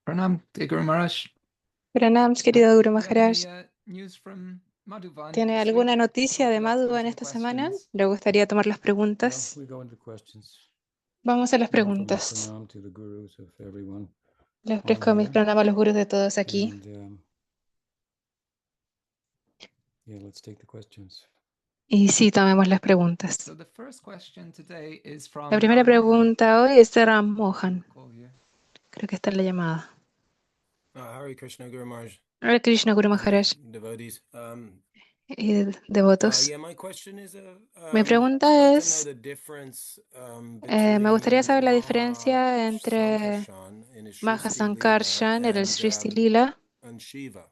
Pranam, Guru Maharaj. Pranams, querido Guru Do you have any Maharaj. news from Madhuvan ¿Tiene this alguna week? noticia Or would de you like to go Madhuvan into the esta semana? questions? ¿Le gustaría tomar las Well, preguntas? we go into questions. Vamos a las I offer my preguntas. pranam to the gurus of everyone Le on ofrezco mis here. pranamas a los gurus de todos aquí. And yeah, let's take the questions. Y sí, tomemos las preguntas. So the first question today is from La primera Ram Mohan. pregunta hoy es de Ram Mohan. Call here. Creo que está en la llamada. Hare Krishna Guru Maharaj. Hare Krishna Guru Maharaj Devotees. y devotos. Yeah, my question is, Mi I'd pregunta like to know es, the difference me gustaría between saber la diferencia entre Mahasankarshan in a Sriti Mahasankarshan en el Leela Sriti Lila and Shiva.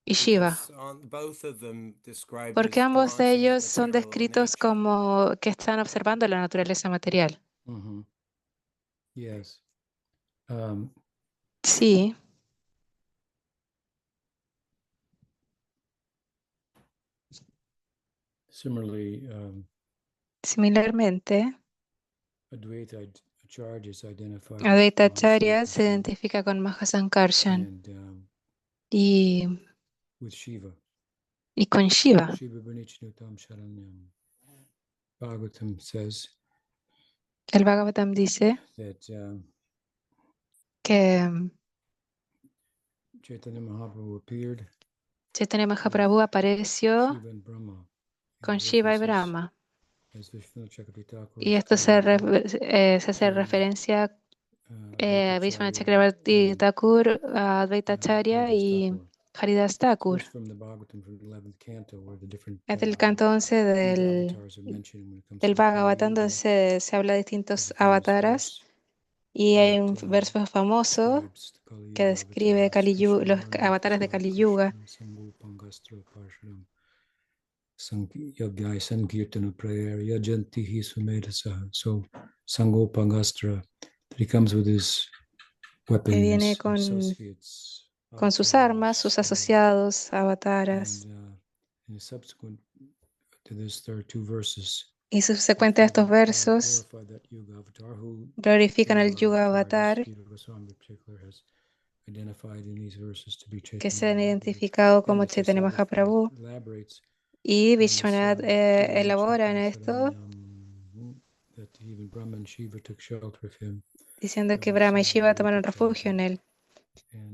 y Shiva. Because aren't both of them described Porque as ambos de glancing at ellos son material descritos nature? como que están observando la naturaleza material. Mm-hmm. Yes. Sí, Similarly, similarmente, Advaita Acharya is identified Advaita with Acharya Mahasankarshan se identifica con Mahasankarshan and y with Shiva. con Shiva. Shiva Branichnutam Sharanyam. Bhagavatam says El Bhagavatam dice that que Chaitanya Mahaprabhu appeared Chaitanya Mahaprabhu apareció Shiva and Brahma. con Shiva y Brahma. As Vishnu Chakravarti Y esto se hace referencia a Vishwanath Chakravarti Thakur, a Advaita Acharya y Haridas Thakur. Es del canto 11 del Bhagavatam, donde se habla de distintos avataras. Y hay un verso famoso que describe los avatares de Kali Yuga. Sankirtana prayer yajanti hi sumedasa. So Sangopangastra, that he comes with his weapons, Que viene associates, con sus armas, sus asociados, avataras. And subsequent to this, there are two verses. Y subsecuente a estos versos glorifican al Yuga Avatar que se han identificado como Chaitanya Mahaprabhu. Y Vishwanath elabora en esto diciendo que Brahma y Shiva tomaron refugio en él,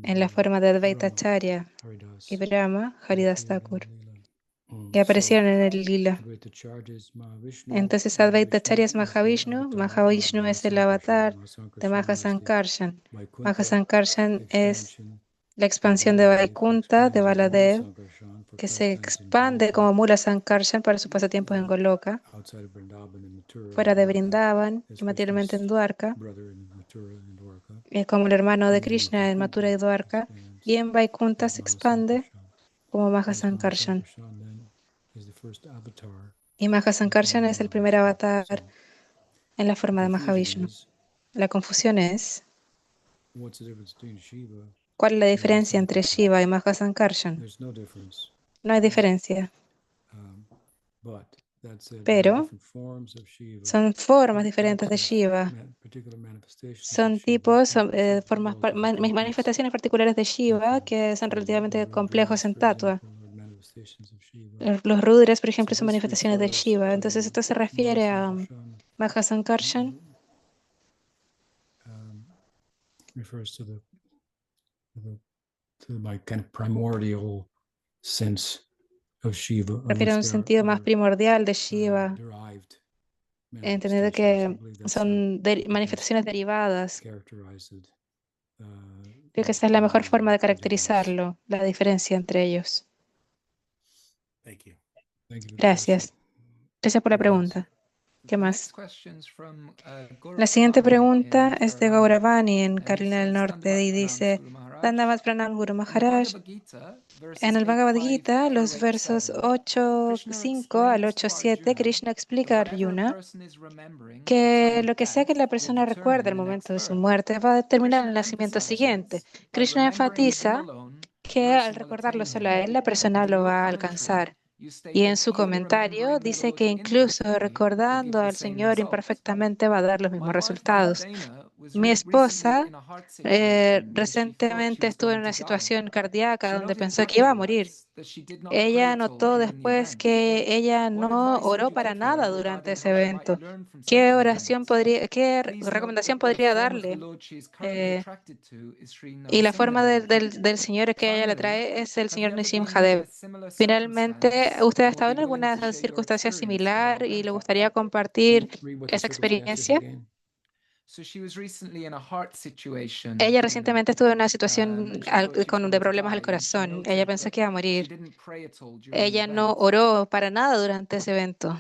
en la forma de Advaita Acharya y Brahma, Haridas Thakur, que aparecieron en el lila. Entonces Advaita Acharya es Mahavishnu, Mahavishnu es el avatar de Mahasankarshan. Mahasankarshan es la expansión de Vaikunta, de Baladev, que se expande como Mula Sankarshan para sus pasatiempos en Goloka, fuera de Vrindavan y materialmente en Dwarka, como el hermano de Krishna en Mathura y Dwarka, y en Vaikunta se expande como Mahasankarshan. Y Mahasankarshan es el primer avatar en la forma de Mahavishnu. La confusión es, ¿cuál es la diferencia entre Shiva y Mahasankarshan? No hay diferencia, pero son formas diferentes de Shiva. Son tipos, manifestaciones particulares de Shiva que son relativamente complejos en tatua. Los Rudras, por ejemplo, son manifestaciones de Shiva. Entonces esto se refiere a Mahasankarshan. Refers to my kind of primordial sense of Shiva. Refiere a un sentido más primordial de Shiva, entendiendo que son manifestaciones derivadas. Creo que esa es la mejor forma de caracterizarlo, la diferencia entre ellos. Gracias. Gracias por la pregunta. ¿Qué más? La siguiente pregunta es de Gauravani en Carolina del Norte y dice: Dandavat Pranam Guru Maharaj. En el Bhagavad Gita, los versos 8.5 al 8.7, Krishna explica a Arjuna que lo que sea que la persona recuerde al momento de su muerte va a determinar el nacimiento siguiente. Krishna enfatiza que al recordarlo solo a él, la persona lo va a alcanzar. Y en su comentario dice que incluso recordando al Señor imperfectamente va a dar los mismos resultados. Mi esposa recientemente estuvo en una situación cardíaca donde pensó que iba a morir. Ella notó después que ella no oró para nada durante ese evento. ¿Qué recomendación podría darle? Y la forma del Señor que ella le trae es el Señor Nissim Hadev. Finalmente, ¿usted ha estado en alguna circunstancia similar y le gustaría compartir Read what the esa circumstances experiencia? again. Ella recientemente estuvo en una situación de problemas al corazón. Ella pensó que iba a morir. Ella no oró para nada durante ese evento.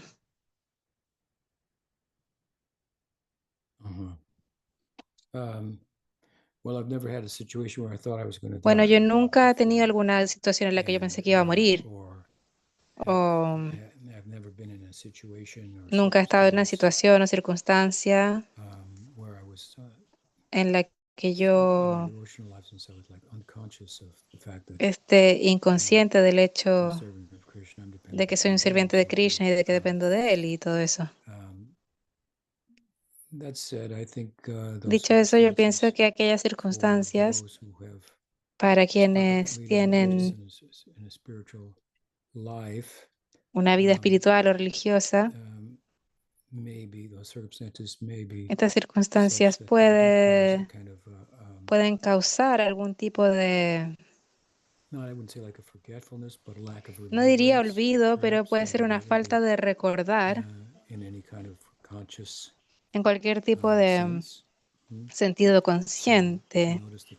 Uh-huh. Well, I've never had a situation where I thought I was going to Bueno, yo die. nunca he tenido alguna situación en la que yo pensé que iba a morir. O I've never been in a situation or nunca he estado en una circumstance situación o circunstancia where I was en la que in yo my devotional life since I was like unconscious of the fact that esté inconsciente del I'm a hecho servant of Krishna, I'm de dependent que soy un upon him. sirviente de So, Krishna y de que dependo de él y todo eso. that said, I think those Dicho eso, yo pienso circumstances que aquellas for circunstancias those who have para started quienes leading lives tienen in a spiritual life, una vida espiritual o religiosa, maybe those circumstances may be estas such circunstancias that they do cause a kind of pueden causar algún tipo de, no, I wouldn't say like a forgetfulness, but a lack of no diría remembrance, olvido, pero perhaps puede ser una that would falta be de recordar in any kind of conscious en cualquier tipo de sense. sentido So she consciente. noticed that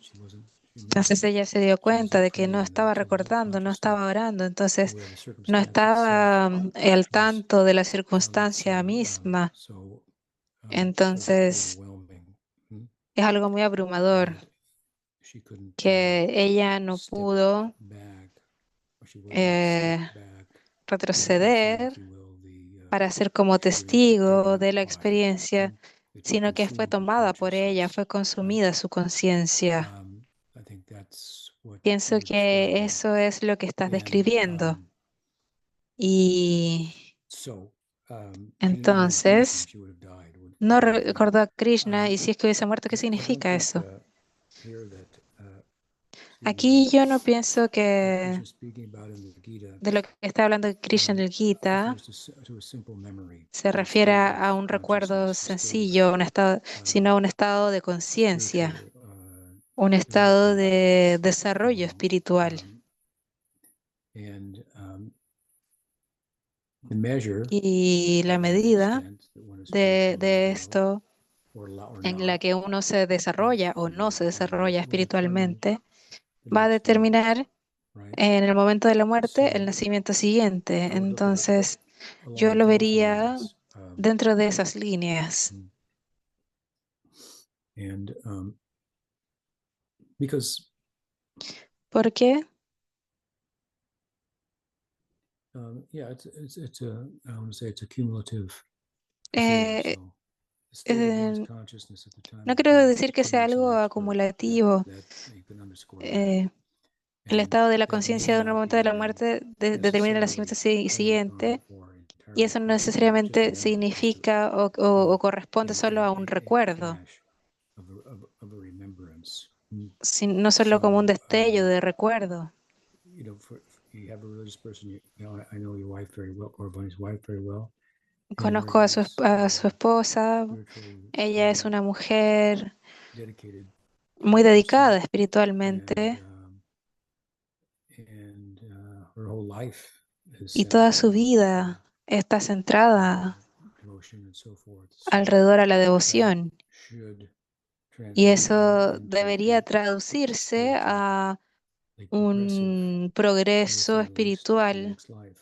Entonces ella se dio she cuenta wasn't de que no praying estaba enough or not recordando, no conscious of estaba orando, the entonces way the no circumstance itself estaba al was, tanto de la let's circunstancia say, misma. so Entonces overwhelming, es algo muy abrumador that she couldn't que ella no step pudo back, or she wasn't step eh, back and feel, if retroceder you will, the para ser como experience testigo taken up de la by, experiencia, it sino que fue consumed her tomada por ella, consciousness, fue right? consumida su conciencia. I think that's what Pienso you're que describing. eso es lo que estás And describiendo. Y so, she didn't remember Krishna, entonces she would have died. no Would have died. recordó a Krishna y si es que hubiese muerto, ¿qué I don't significa think eso? here that Aquí yo no pienso what que Krishna is speaking about in the Gita de lo que está hablando Krishna en el Gita refers to a simple memory, se to a refiere state a of un recuerdo consciousness, a state of sencillo, sino a un estado de conciencia, spiritual un estado development, de if you desarrollo will. espiritual. And the measure Y la or the medida extent that one is spiritually de developed esto or en la not, que uno se desarrolla o no se desarrolla will determine espiritualmente the va a next life, determinar right? en el momento de la muerte el So nacimiento siguiente. I would look at it Entonces, yo along lo those vería lines. dentro de esas líneas. And because ¿Por qué? yeah, it's a I want to say it's a cumulative thing. Eh, So the state of one's eh, consciousness at the time no of quiero death decir que sea determines the algo next birth. acumulativo. That you can underscore that. Eh, el And estado de la that may conciencia de un not momento de be la then muerte determina el nacimiento necessarily dependent upon siguiente, or y entirely eso no upon just necesariamente memory, just significa o corresponde solo a un a recuerdo, flash of a remembrance. no solo como un So destello de recuerdo. you have a religious person. I know your wife very well, or Bunny's wife very well. Conozco a su esposa. Spiritually Ella es una mujer dedicated muy dedicada person, espiritualmente and her whole life is y centered toda su around vida está centrada devotion and so forth. So alrededor a la that devoción. should Y translate then eso into debería a traducirse state of a like progressive un progreso truthfulness to the espiritual next life.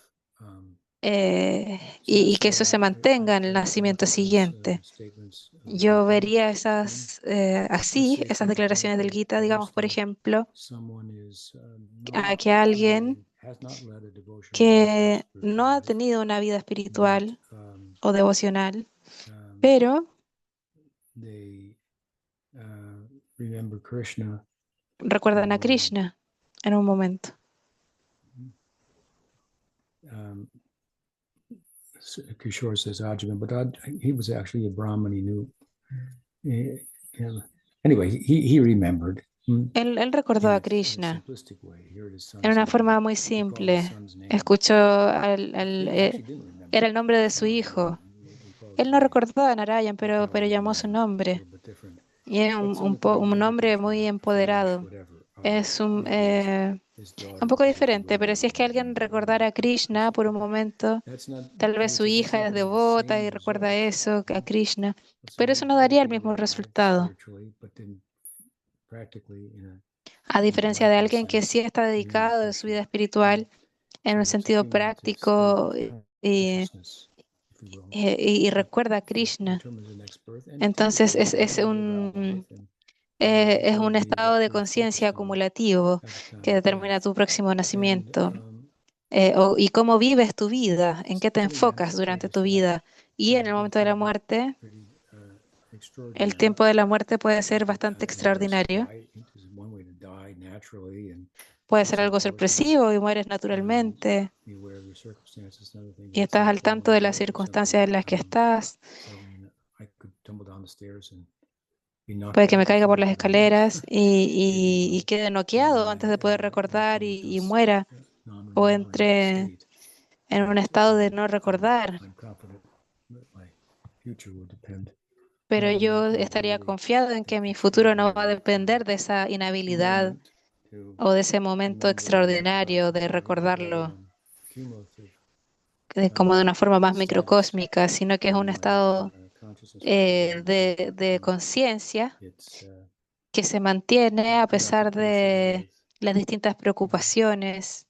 So y that's que what eso se I mantenga en el tend to look nacimiento at those siguiente. statements of the Yo Gita. vería esas Let's así, say, esas for declaraciones del example, Gita, digamos, por ejemplo, someone is a not que alguien leading, has not led a devotional life or a que spiritual no ha life, tenido una vida but espiritual o devocional, um, pero they remember Krishna recuerdan in a Krishna en un momento. Kishore says Ajahn, but he was actually a Brahmin. He knew Anyway, he remembered. Él recordó a Krishna en una forma muy simple. Escuchó era el nombre de su hijo. Él no recordó a Narayan, pero llamó su nombre. Y es un nombre muy empoderado. Es un poco diferente, pero si es que alguien recordara a Krishna por un momento, tal vez su hija es devota y recuerda eso, a Krishna, pero eso no daría el mismo resultado. A diferencia de alguien que sí está dedicado a su vida espiritual en un sentido práctico y recuerda a Krishna. Entonces es un estado de conciencia acumulativo que determina tu próximo nacimiento. Y cómo vives tu vida, en qué te enfocas durante tu vida. Y en el momento de la muerte, el tiempo de la muerte puede ser bastante extraordinario. Puede ser algo sorpresivo y mueres naturalmente. Y estás al tanto de las circunstancias en las que estás. Puede que me caiga por las escaleras y quede noqueado antes de poder recordar y muera. O entre en un estado de no recordar. Pero yo estaría confiado en que mi futuro no va a depender de esa inhabilidad o de ese momento extraordinario de recordarlo como de una forma más microcósmica, sino que es un estado de conciencia que se mantiene a pesar de las distintas preocupaciones,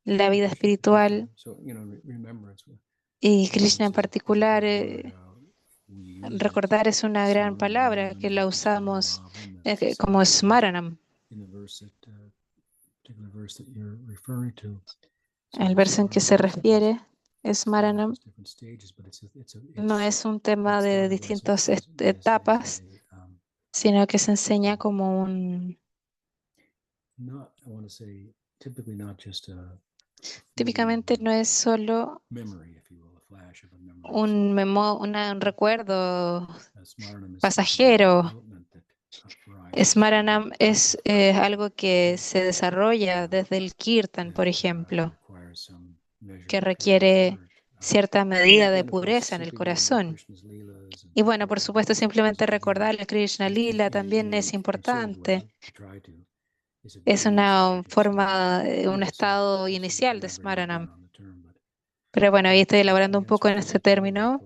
la vida espiritual y Krishna en particular. Recordar es una gran palabra que la usamos como smaranam. El verso en que se refiere, smaranam, no es un tema de distintas etapas, sino que se enseña como típicamente no es solo un recuerdo pasajero. Smaranam es algo que se desarrolla desde el kirtan, por ejemplo, que requiere cierta medida de pureza en el corazón. Y bueno, por supuesto, simplemente recordar la Krishna Lila también es importante. Es una forma, un estado inicial de Smaranam. Pero bueno, ahí estoy elaborando un poco en este término,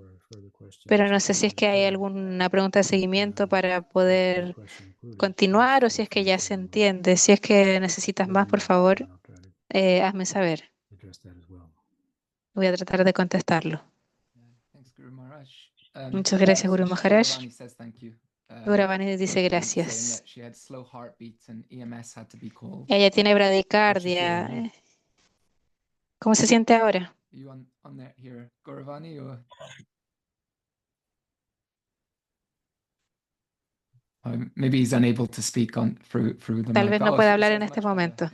pero no sé si es que hay alguna pregunta de seguimiento para poder continuar o si es que ya se entiende. Si es que necesitas más, por favor, hazme saber. Voy a tratar de contestarlo. Muchas gracias, Guru Maharaj. Guravani dice gracias. Ella tiene bradicardia. ¿Cómo se siente ahora? Tal vez no pueda hablar en este momento.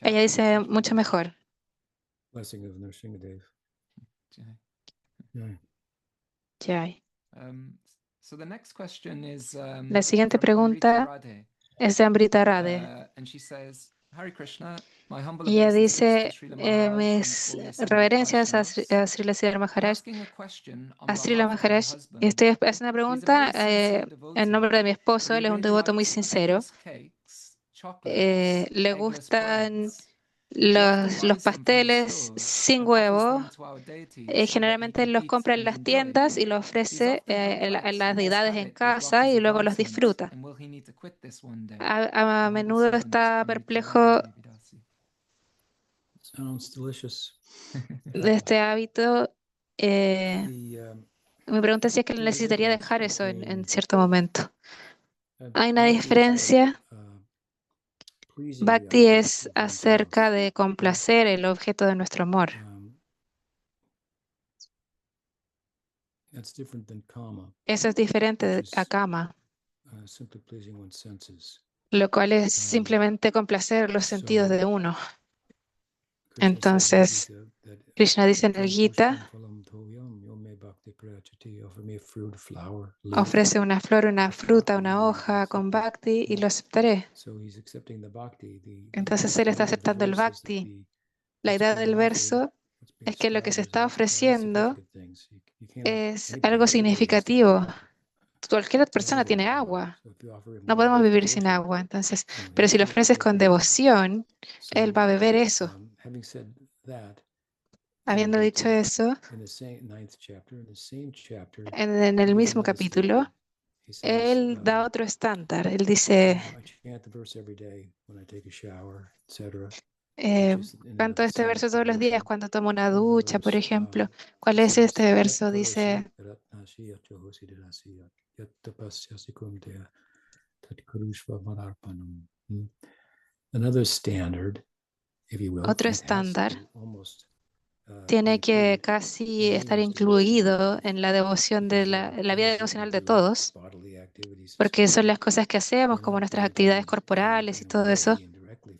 Ella dice mucho mejor. Jai. La siguiente pregunta es de Amrita Radhe. Y ella dice, mis reverencias a Srila Sridhar Maharaj, a Srila Maharaj, y estoy haciendo una pregunta en nombre de mi esposo. Él es un devoto muy sincero. Le gustan los pasteles sin huevo. Generalmente los compra en las tiendas y los ofrece a las deidades en casa y luego los disfruta. A menudo está perplejo de este hábito. Me pregunta si es que necesitaría dejar eso en cierto momento. Hay una diferencia. Bhakti es acerca de complacer el objeto de nuestro amor. Eso es diferente a kama, lo cual es simplemente complacer los sentidos de uno. Entonces, Krishna dice en el Gita Ofrece una flor, una fruta, una hoja con bhakti y lo aceptaré. Entonces él está aceptando el bhakti. La idea del verso es que lo que se está ofreciendo es algo significativo. Cualquier persona tiene agua. No podemos vivir sin agua. Entonces, pero si lo ofreces con devoción, él va a beber eso. Habiendo dicho eso, en el mismo capítulo, él da otro estándar. Él dice, canto este verso todos los días cuando tomo una ducha, por ejemplo. ¿Cuál es este verso? Dice, otro estándar tiene que casi estar incluido en la devoción de la vida devocional de todos, porque son las cosas que hacemos, como nuestras actividades corporales y todo eso,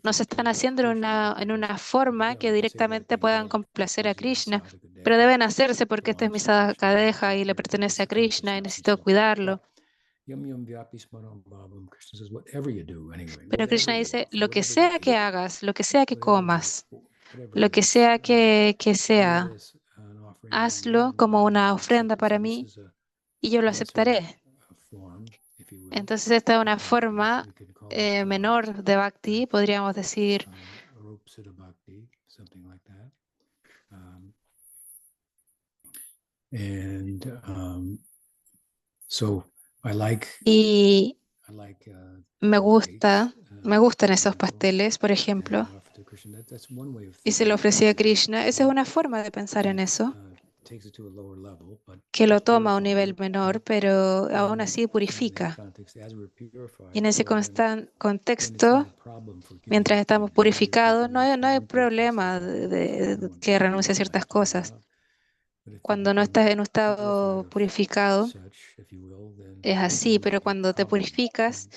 nos están haciendo en una forma que directamente puedan complacer a Krishna, pero deben hacerse porque este es mi sadhakadeha y le pertenece a Krishna y necesito cuidarlo. Pero Krishna dice, lo que sea que hagas, lo que sea que comas, lo que sea que sea, hazlo como una ofrenda para mí y yo lo aceptaré. Entonces esta es una forma menor de bhakti, podríamos decir. Y me gustan esos pasteles, por ejemplo, y se lo ofrecí a Krishna. Esa es una forma de pensar en eso, que lo toma a un nivel menor, pero aún así purifica. Y en ese contexto, mientras estamos purificados, no hay problema de que renuncie a ciertas cosas. Cuando no estás en un estado purificado, es así, pero cuando te purificas,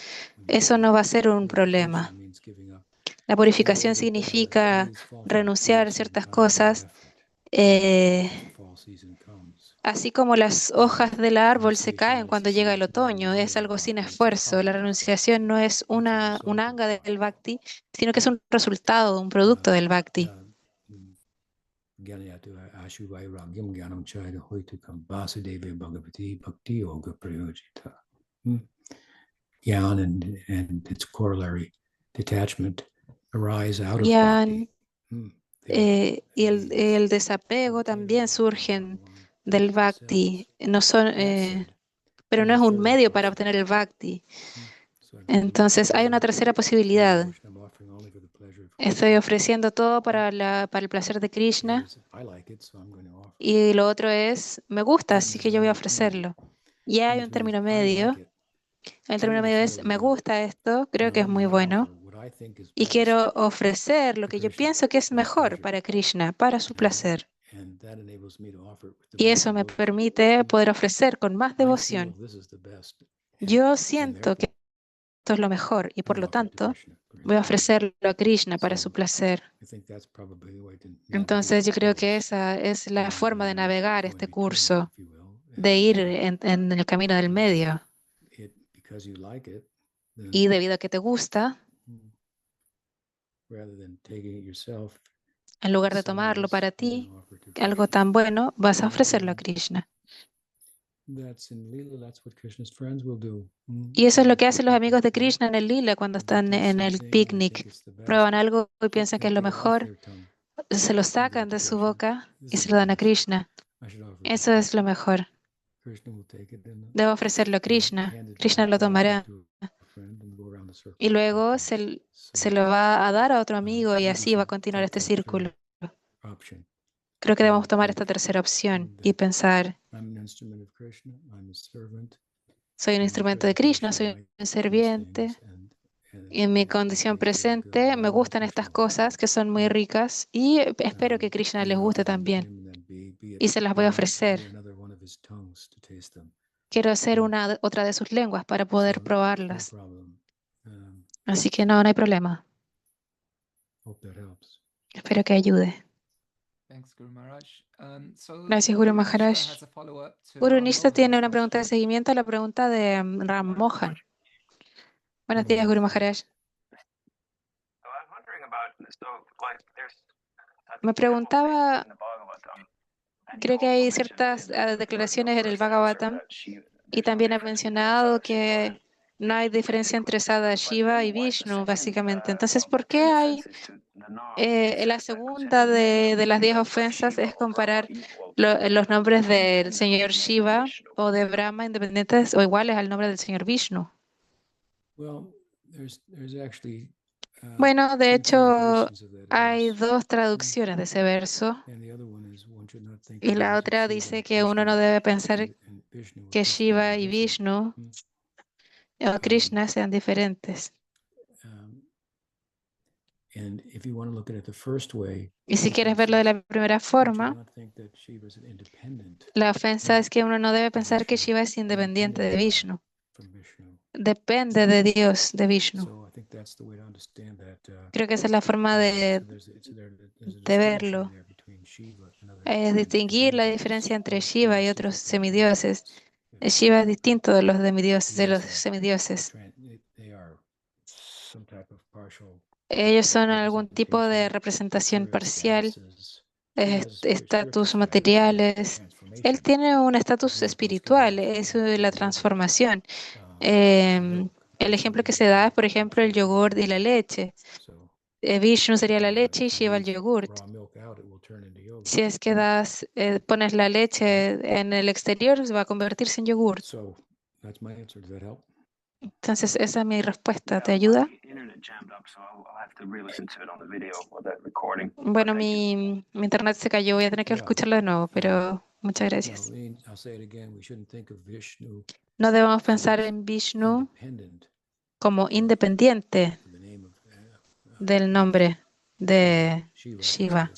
eso no va a ser un problema. La purificación significa renunciar a ciertas cosas, así como las hojas del árbol se caen cuando llega el otoño, es algo sin esfuerzo. La renunciación no es un anga del bhakti, sino que es un resultado, un producto del bhakti. Gyan, y el desapego también surgen del bhakti, pero no es un medio para obtener el bhakti. Entonces hay una tercera posibilidad. Estoy ofreciendo todo para el placer de Krishna y lo otro es, me gusta, así que yo voy a ofrecerlo. Y hay un término medio. El término medio es, me gusta esto, creo que es muy bueno y quiero ofrecer lo que yo pienso que es mejor para Krishna, para su placer. Y eso me permite poder ofrecer con más devoción. Yo siento que esto es lo mejor y por lo tanto voy a ofrecerlo a Krishna para su placer. Entonces yo creo que esa es la forma de navegar este curso, de ir en el camino del medio. Y debido a que te gusta, en lugar de tomarlo para ti, algo tan bueno, vas a ofrecerlo a Krishna. Y eso es lo que hacen los amigos de Krishna en el lila cuando están en el picnic. Prueban algo y piensan que es lo mejor, se lo sacan de su boca y se lo dan a Krishna. Eso es lo mejor. Debo ofrecerlo a Krishna. Krishna lo tomará. Y luego se lo va a dar a otro amigo y así va a continuar este círculo. Creo que debemos tomar esta tercera opción y pensar, soy un instrumento de Krishna, soy un serviente, y en mi condición presente me gustan estas cosas que son muy ricas y espero que Krishna les guste también y se las voy a ofrecer. Quiero hacer otra de sus lenguas para poder probarlas. Así que no hay problema. Espero que ayude. Gracias, Guru Maharaj. Guru Nishta tiene una pregunta de seguimiento a la pregunta de Ram Mohan. Buenos días, Guru Maharaj. Me preguntaba, creo que hay ciertas declaraciones en el Bhagavatam y también ha mencionado que no hay diferencia entre Sadashiva y Vishnu, básicamente. Entonces, ¿por qué hay la segunda de las 10 ofensas es comparar los nombres del señor Shiva o de Brahma independientes o iguales al nombre del señor Vishnu? Bueno, de hecho, hay dos traducciones de ese verso y la otra dice que uno no debe pensar que Shiva y Vishnu o Krishna sean diferentes. Y si quieres verlo de la primera forma, la ofensa es que uno no debe pensar que Shiva es independiente de Vishnu. Depende de Dios, de Vishnu. Creo que esa es la forma de verlo. Es distinguir la diferencia entre Shiva y otros semidioses. Shiva es distinto de los semidioses. Ellos son algún tipo de representación parcial, estatus materiales. Él tiene un estatus espiritual, es la transformación. El ejemplo que se da es, por ejemplo, el yogur y la leche. Vishnu sería la leche y Shiva el yogurt. Si es que pones la leche en el exterior, va a convertirse en yogurt. Entonces, esa es mi respuesta. ¿Te ayuda? Bueno, mi internet se cayó. Voy a tener que escucharlo de nuevo, pero muchas gracias. No debemos pensar en Vishnu como independiente del nombre de Shiva.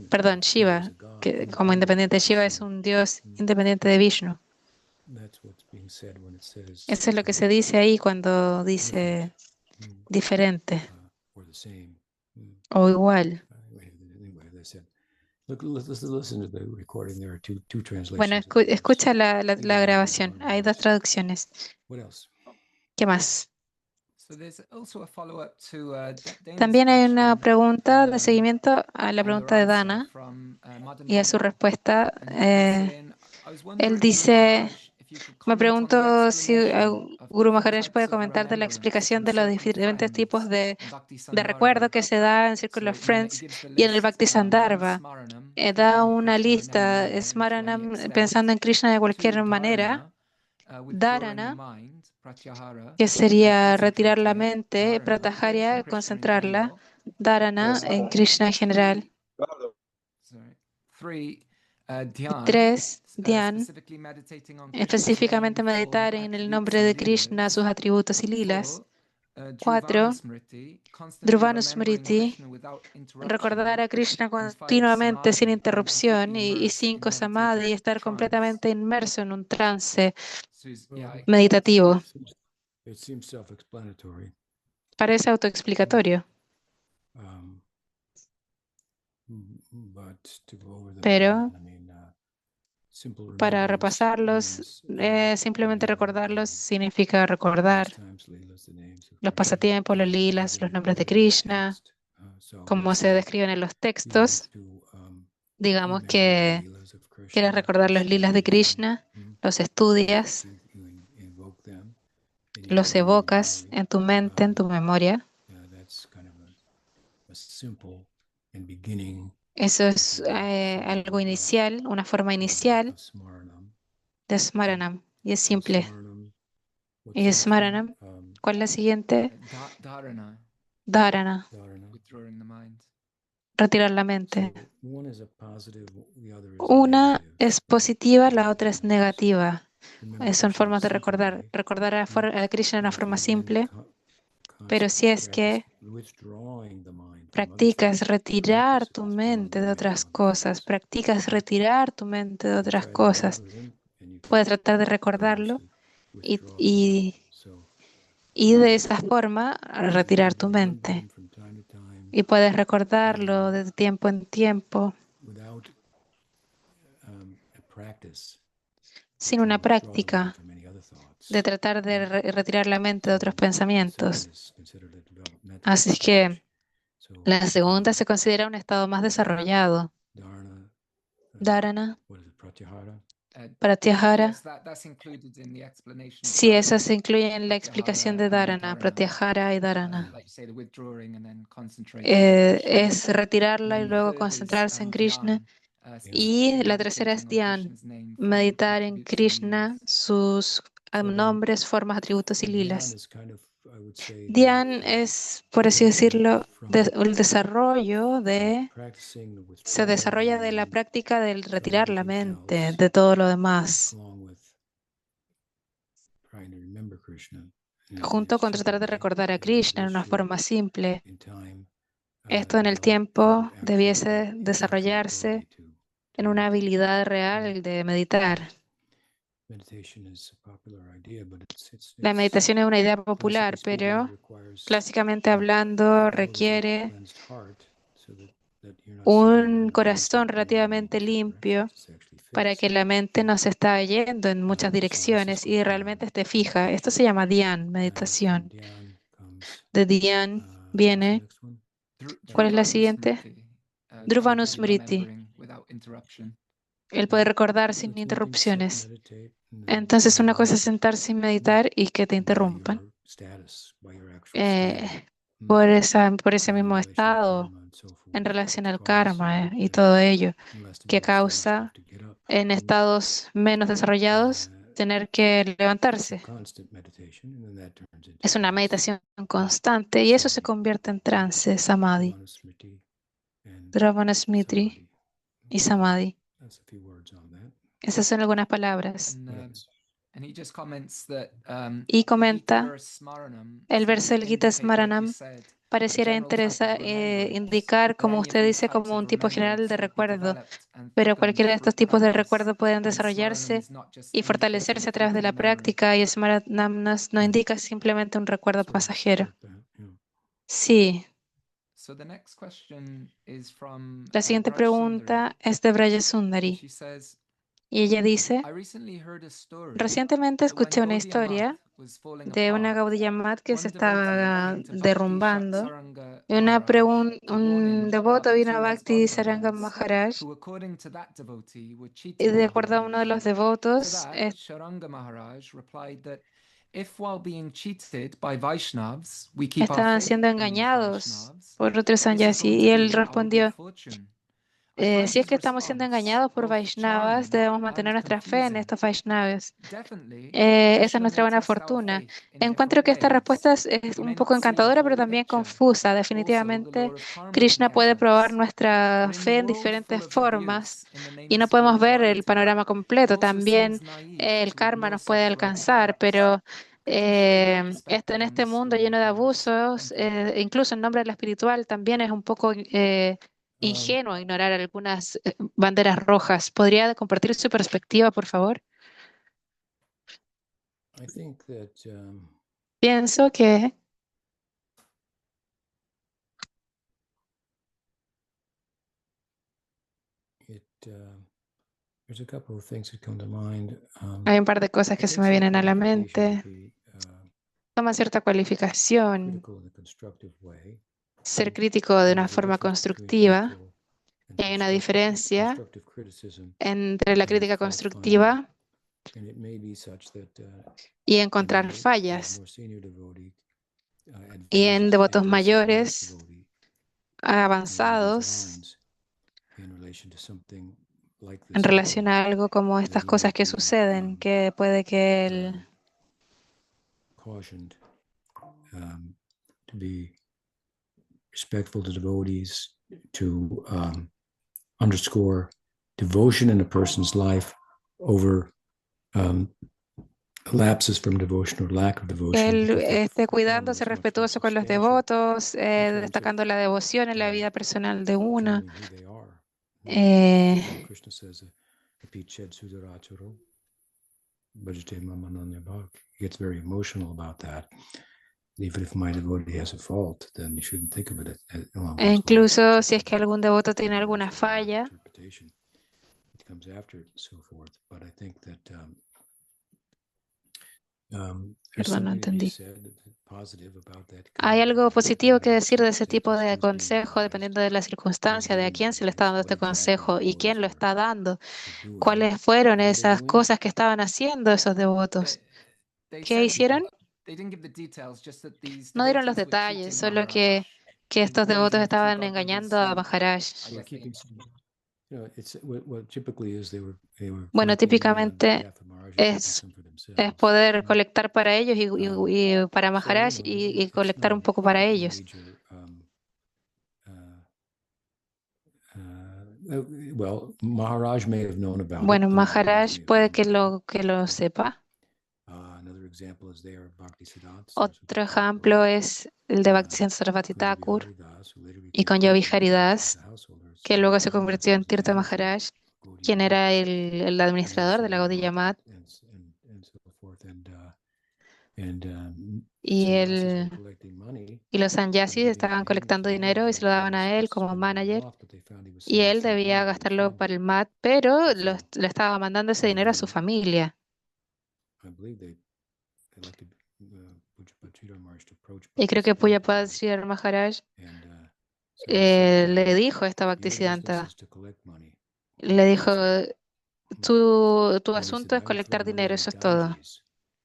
Perdón, Shiva, que como independiente. Shiva es un dios independiente de Vishnu. Eso es lo que se dice ahí cuando dice diferente o igual. Bueno, escucha la grabación. Hay dos traducciones. ¿Qué más? También hay una pregunta de seguimiento a la pregunta de Dana y a su respuesta. Él dice, me pregunto si Guru Maharaj puede comentar de la explicación de los diferentes tipos de recuerdo que se da en Circle of Friends y en el Bhakti Sandarbha. Da una lista, Smaranam, pensando en Krishna de cualquier manera. Dharana, que sería retirar la mente, Pratyaharya, concentrarla. Dharana en Krishna en general. Y 3, Dhyan, específicamente meditar en el nombre de Krishna, sus atributos y lilas. 4, Dhruvanusmriti, recordar a Krishna continuamente sin interrupción. Y 5, Samadhi, estar completamente inmerso en un trance meditativo. Parece autoexplicatorio. Pero para repasarlos, simplemente recordarlos significa recordar los pasatiempos, los lilas, los nombres de Krishna, como se describen en los textos. Digamos que quieres recordar los lilas de Krishna, los estudias, los evocas en tu mente, en tu memoria. Eso es algo inicial, una forma inicial de Smaranam, y es simple. Y Smaranam, ¿cuál es la siguiente? Dharana, retirar la mente. Una es positiva, la otra es negativa. Son formas de recordar. Recordar a Krishna de una forma simple, pero si es que practicas retirar tu mente de otras cosas, puedes tratar de recordarlo y de esa forma retirar tu mente. Y puedes recordarlo de tiempo en tiempo sin una práctica de tratar de retirar la mente de otros pensamientos. Así es que la segunda se considera un estado más desarrollado. Dharana, Pratyahara. Yes, that's included in the explanation of Sí, eso dharana, se incluye en la explicación de pratyahara and Dharana, Pratyahara y Dharana. like you say, the withdrawing and then concentrating on Krishna. Es retirarla y And the luego third is, concentrarse en Krishna. dhyan, Y la tercera es meditating on Dhyan, Krishna's name, form, meditar en attributes, and Krishna, leelas. sus nombres, formas, atributos y lilas. Dhyan es, por así decirlo, el desarrollo se desarrolla de la práctica del retirar la mente de todo lo demás, junto con tratar de recordar a Krishna en una forma simple. Esto en el tiempo debiese desarrollarse en una habilidad real de meditar. La meditación es una idea popular, pero clásicamente hablando requiere un corazón relativamente limpio para que la mente no se está yendo en muchas direcciones y realmente esté fija. Esto se llama Dhyan, meditación. De Dhyan viene, ¿cuál es la siguiente? Dhruvanusmriti. Without interruption. Él puede recordar sin interrupciones. Entonces una cosa es sentarse y meditar y que te interrumpan por ese mismo estado en relación al karma y todo ello, que causa en estados menos desarrollados tener que levantarse. Es una meditación constante y eso se convierte en trance, samadhi, Dhruvanusmriti y samadhi. Esas son algunas palabras. And he just comments that, Y the comenta, Gita Smaranam el seems verso to del Gita indicate, like you Smaranam said, a pareciera general type of remembrance, indicar, but como any of usted these dice, types como of un tipo general de remembrance would be recuerdo, developed and pero cualquiera de estos through tipos de practice, recuerdo pueden and Smaranam desarrollarse is not just y indicating fortalecerse a través de la fleeting memory. práctica, y Smaranam no indica simplemente un recuerdo pasajero. Sí, So the next question is from la siguiente Braj Sundari, pregunta es de Braja and Sundari, she says, y ella dice, I recently heard a story recientemente that when escuché una Gaudiya Math historia was falling de una apart, Gaudiya Math que se one devotee estaba came to Bhakti derrumbando. Saranga Y Maharaj to warn un him devoto about vino a two of his Bhakti Saranga bodyguards Maharaj who, according to that devotee, were y cheating de the acuerdo a uno de devotees. los To devotos, that, Sharanga Maharaj replied that if while being cheated by Vaishnavas, we keep our estaban faith siendo in these engañados Vaishnavas, por otros this is sanyasi. going Y to él be our good respondió, fortune. I find si es his que estamos siendo response engañados por both Vaishnavas, charming debemos mantener and nuestra fe en confusing. estos Vaishnavas. Definitely, Esa es Krishna nuestra may buena test our fortuna. faith in Encuentro different que esta respuesta ways. es We un may poco not see the encantadora, pero whole también picture. confusa. Also, the Definitivamente, law of karma can Krishna puede tempt probar us. nuestra But in the fe en world full diferentes of formas abuse in the name y of no podemos ver el spirituality, panorama it completo. also También seems naive el to karma ignore nos puede such red alcanzar, flags. pero Could you share your en perspective on este this mundo story, lleno de please? abusos, Thank you. incluso en nombre de la espiritual, también es un poco ingenuo ignorar algunas banderas rojas. ¿Podría compartir su perspectiva, por favor? Pienso que hay un par de cosas que se me vienen a la mente. Toma cierta cualificación, ser crítico de una forma constructiva. Y hay una diferencia entre la crítica constructiva y encontrar fallas. Y en devotos mayores, avanzados, en relación a algo como estas cosas que suceden, que puede que el to be respectful to devotees, to underscore devotion in a person's life over lapses from devotion or lack of devotion. él esté cuidándose, respetuoso con los devotos, destacando la devoción en la vida personal de una. Krishna says, he gets very emotional about that. Even if my devotee has a fault, then you shouldn't think of it along E those incluso lines. si es que algún devoto tiene alguna falla, comes after, so forth. But I think that there's Perdón, no something to be entendí. said positive about that Hay kind of algo positivo que decir de ese take tipo de who's being consejo, advised dependiendo de la circunstancia, de a given quién the se le está advice, dando what este exactly consejo the y quién devotees lo were está dando. doing. ¿Cuáles fueron What were they esas doing? cosas que estaban haciendo esos devotos? They ¿Qué said hicieron? they didn't give the details, just that these No dieron los devotees were detalles, cheating solo Maharaj que estos in devotos order to estaban God engañando a Maharaj. I guess they, It's what typically is they were Bueno, collecting money on típicamente behalf of Maharaj and keeping es some for es themselves. poder colectar para ellos y para So, Maharaj y colectar un poco para ellos. Major, well, Maharaj may have known about Bueno, it. The Maharaj Maharaj may have puede known about que lo sepa. Another example is there, Bhaktisiddhanta Otro Saraswati ejemplo Thakur, es el de Bhaktisiddhanta Sarasvati Kunja Thakur Bihari Das, who later y became con Tirtha Yogi Maharaj as Das, a householder, que luego se Sri convirtió en Ramadas was the Tirtha administrator Maharaj, of Gaudiya quien Math, era el and administrador de also la Gaudiya Math Math, and so forth. And y sannyasis were collecting money y los and sannyasis giving it estaban to him as colectando a dinero y se lo manager, daban and he a was él supposed to como spend it all manager, off, but they found he was y sending él some debía money to his gastarlo family. para el MAT, pero And so, le estaba mandando ese dinero a su familia. I believe they elected Pujapachita Maharaj to approach Y creo que Bhaktisiddhanta, Sri Maharaj and so he said, le dijo a esta your business Bhaktisiddhanta, is to collect money. le dijo, That's it. tu And he said, asunto es I will throw colectar money dinero, in the eso es todo. Ganges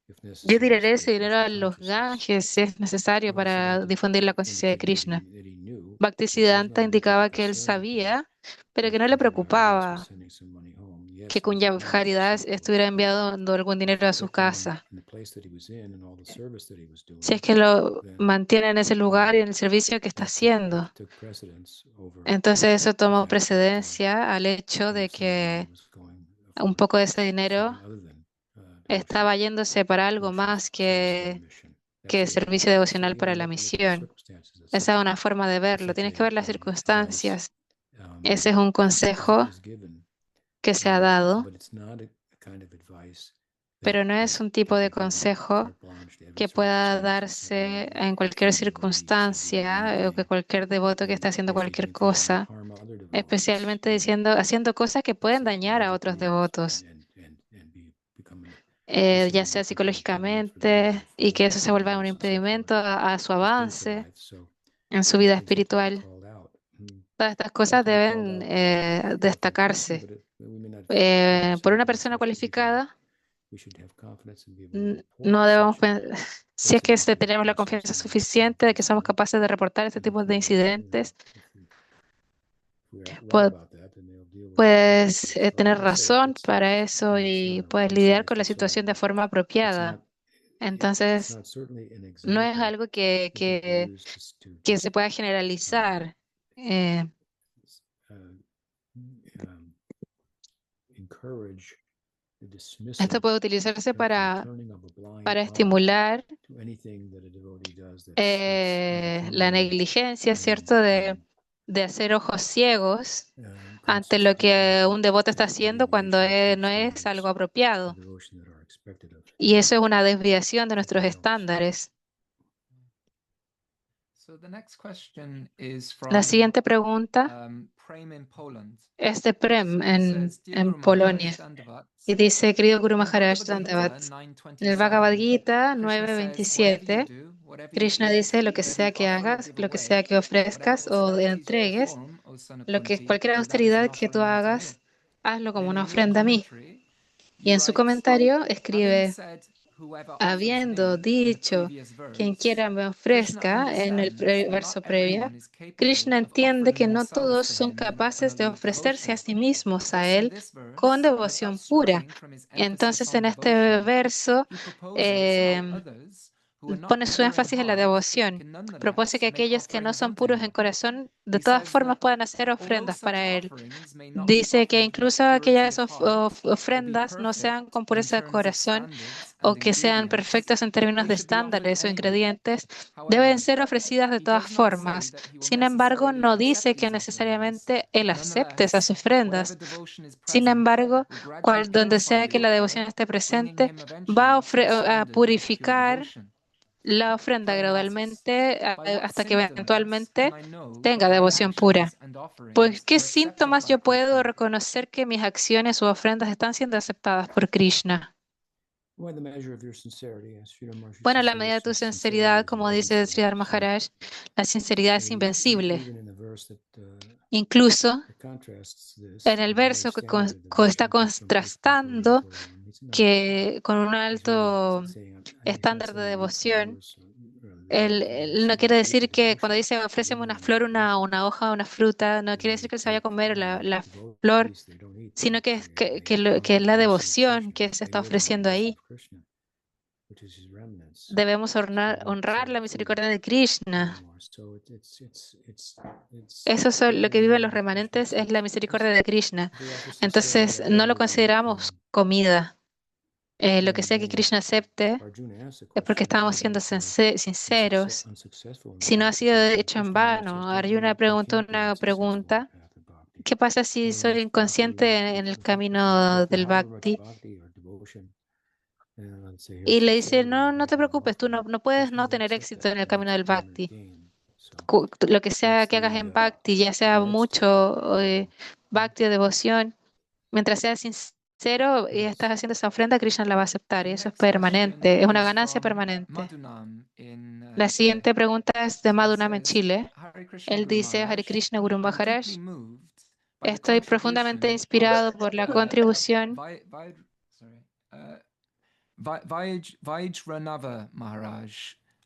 if Yo necessary tiraré to ese dinero increase the a los consciousness. Ganges si es necesario para Bhaktisiddhanta difundir la conciencia de indicated Krishna. that he knew, but he was Bhaktisiddhanta not really indicaba que él concerned with him, sabía, pero that que no le Kunja Bihari Das was preocupaba sending some money home. Yes, que he was a Kunya homeless Haridas disciple. estuviera enviando algún But if dinero you a su kept him casa. in the place that he was in and all the service that he was Si es doing, que lo then mantiene en ese lugar y en el servicio que está haciendo. took precedence over Entonces eso the tomó fact that precedencia al hecho de some of the money que was going un for poco de ese dinero something other than estaba yéndose para algo más que servicio devocional para la misión. Esa es una forma de verlo. Tienes que ver las circunstancias. Ese es un consejo que se ha dado, pero no es un tipo de consejo que pueda darse en cualquier circunstancia o que cualquier devoto que esté haciendo cualquier cosa, especialmente haciendo cosas que pueden dañar a otros devotos, ya sea psicológicamente, y que eso se vuelva un impedimento a su avance en su vida espiritual. Todas estas cosas deben destacarse. Por una persona cualificada, no debemos si es que tenemos la confianza suficiente de que somos capaces de reportar este tipo de incidentes, puedes tener razón para eso y puedes lidiar con la situación de forma apropiada. Entonces, no es algo que se pueda generalizar. Esto puede utilizarse para estimular la negligencia, ¿cierto? De hacer ojos ciegos ante lo que un devoto está haciendo cuando no es algo apropiado. Y eso es una desviación de nuestros estándares. La siguiente pregunta es de Prem en Polonia. Y dice, querido Guru Maharaj Dandavat, en el Bhagavad Gita 9.27, Krishna dice, lo que sea que hagas, lo que sea que ofrezcas o entregues, cualquier austeridad que tú hagas, hazlo como una ofrenda a mí. Y en su comentario escribe, habiendo dicho, quien quiera me ofrezca, en el verso previo, Krishna entiende que no todos son capaces de ofrecerse a sí mismos a él con devoción pura. Entonces, en este verso, pone su énfasis en la devoción. Propone que aquellos que no son puros en corazón, de todas formas puedan hacer ofrendas para él. Dice que incluso aquellas ofrendas no sean con pureza de corazón o que sean perfectas en términos de estándares o ingredientes, deben ser ofrecidas de todas formas. Sin embargo, no dice que necesariamente él acepte esas ofrendas. Sin embargo, donde sea que la devoción esté presente, va a purificar la ofrenda Prem gradualmente asks, by what hasta que symptoms eventualmente can I know tenga that my devoción pura. actions and Pues, offerings ¿qué are accepted síntomas by yo puedo Krishna? reconocer que mis acciones u ofrendas están siendo aceptadas por Krishna? Well, the measure of your sincerity, as Sridhar Maharaj Bueno, la says, medida de tu sincerity sinceridad, is como dice invincible. Sridhar So, Maharaj, la sinceridad es invencible. even in the verse that Incluso contrasts this, en el the higher verso que standard of está devotion comes from Pushpa contrastando Puri. que con un He's really alto saying, he's not estándar de saying eat devoción, flowers, él no quiere decir que cuando dice ofréceme una flor, una hoja, una fruta, no quiere decir que se vaya a comer la flor, sino que es que es la devoción que se está ofreciendo ahí. Debemos honrar la misericordia de Krishna. Eso es lo que viven los remanentes, es la misericordia de Krishna. Entonces, no lo consideramos comida. Lo que sea que Krishna acepte es porque estamos siendo sinceros. Si no ha sido hecho en vano, Arjuna preguntó una pregunta. ¿Qué pasa si soy inconsciente en el camino del bhakti? Y le dice, no, no te preocupes, tú no puedes no tener éxito en el camino del bhakti. Lo que sea que hagas en bhakti, ya sea mucho bhakti o devoción, mientras seas sincero y estás haciendo esa ofrenda, Krishna la va a aceptar y eso es permanente, es una ganancia permanente. La siguiente pregunta es de Madhunam en Chile. Él dice, Hare Krishna Guru Maharaj, estoy profundamente inspirado por la contribución Vajranava Maharaj